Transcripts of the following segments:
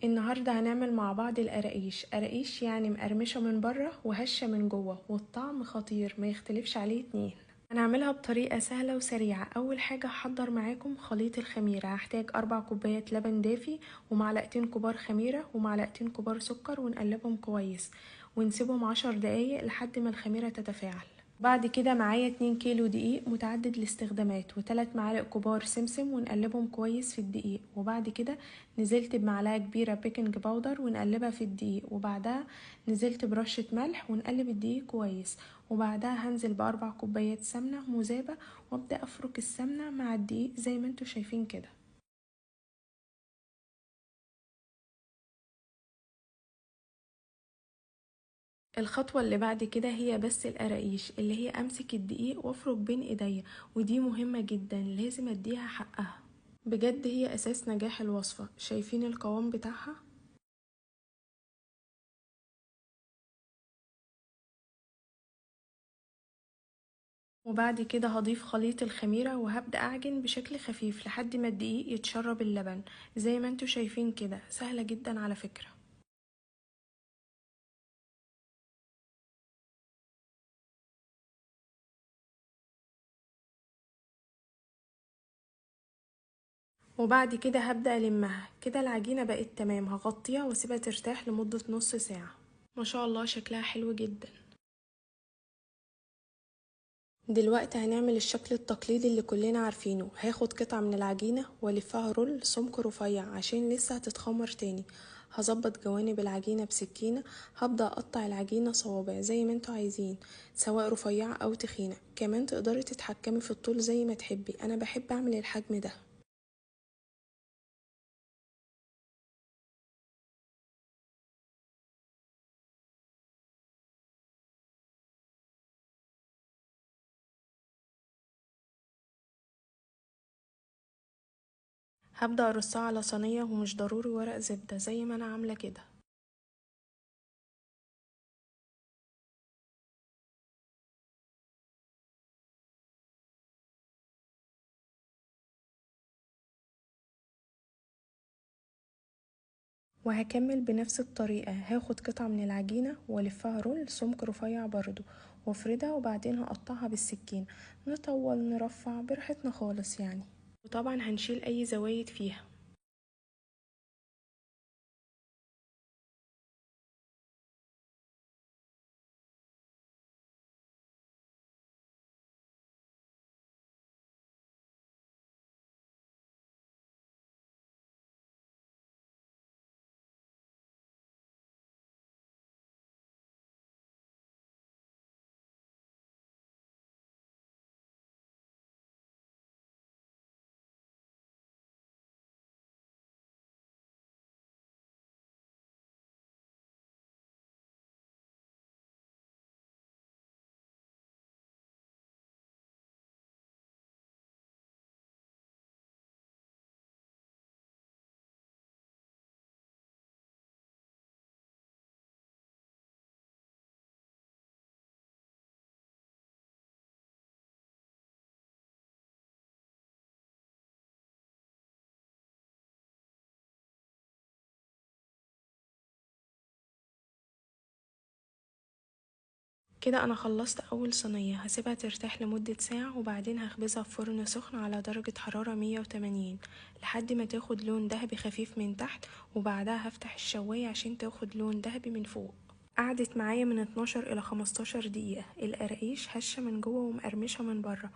النهاردة هنعمل مع بعض قراقيش يعني مقرمشة من بره وهشة من جوه، والطعم خطير ما يختلفش عليه اتنين. هنعملها بطريقة سهلة وسريعة. أول حاجة هحضر معاكم خليط الخميرة. هحتاج 4 كوبايات لبن دافي ومعلقتين كبار خميرة ومعلقتين كبار سكر، ونقلبهم كويس ونسيبهم 10 دقايق لحد ما الخميرة تتفاعل. بعد كده معايا 2 كيلو دقيق متعدد الاستخدامات و3 معالق كبار سمسم، ونقلبهم كويس في الدقيق. وبعد كده نزلت بمعلقة كبيرة بيكنج باودر ونقلبها في الدقيق، وبعدها نزلت برشة ملح ونقلب الدقيق كويس. وبعدها هنزل ب4 كوبايات سمنة مذابة، وابدأ افرك السمنة مع الدقيق زي ما انتوا شايفين كده. الخطوة اللي بعد كده هي بس القراقيش، اللي هي امسك الدقيق وافرك بين ايديا، ودي مهمة جدا لازم اديها حقها. بجد هي اساس نجاح الوصفة. شايفين القوام بتاعها؟ وبعد كده هضيف خليط الخميرة وهبدأ اعجن بشكل خفيف لحد ما الدقيق يتشرب اللبن. زي ما انتوا شايفين كده، سهلة جدا على فكرة. وبعد كده هبدأ ألمها كده. العجينة بقت تمام، هغطيها واسيبها ترتاح لمدة نص ساعة. ما شاء الله شكلها حلو جدا. دلوقتي هنعمل الشكل التقليدي اللي كلنا عارفينه. هاخد قطعة من العجينة والفها رول سمك رفيع عشان لسه هتتخمر تاني. هظبط جوانب العجينة بسكينة. هبدأ اقطع العجينة صوابع زي ما انتوا عايزين، سواء رفيعة او تخينة. كمان تقدري تتحكمي في الطول زي ما تحبي، انا بحب اعمل الحجم ده. هبدأ ارصها على صينية، ومش ضروري ورق زبدة زي ما انا عاملة كده. وهكمل بنفس الطريقة. هاخد قطعة من العجينة والفها رول سمك رفيع برضو وافردها، وبعدين هقطعها بالسكين. نطول نرفع براحتنا خالص يعني. وطبعا هنشيل اي زوايد فيها. كده انا خلصت اول صينية. هسيبها ترتاح لمدة ساعة، وبعدين هخبزها في فرن سخن على درجة حرارة 180 لحد ما تاخد لون ذهبي خفيف من تحت. وبعدها هفتح الشواية عشان تاخد لون ذهبي من فوق. قعدت معايا من 12 الى 15 دقيقة. القراقيش هشة من جوه ومقرمشة من بره.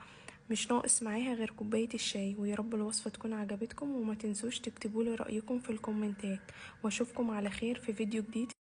مش ناقص معاها غير كوباية الشاي. ويا رب الوصفة تكون عجبتكم، وما تنسوش تكتبولي رأيكم في الكومنتات. واشوفكم على خير في فيديو جديد.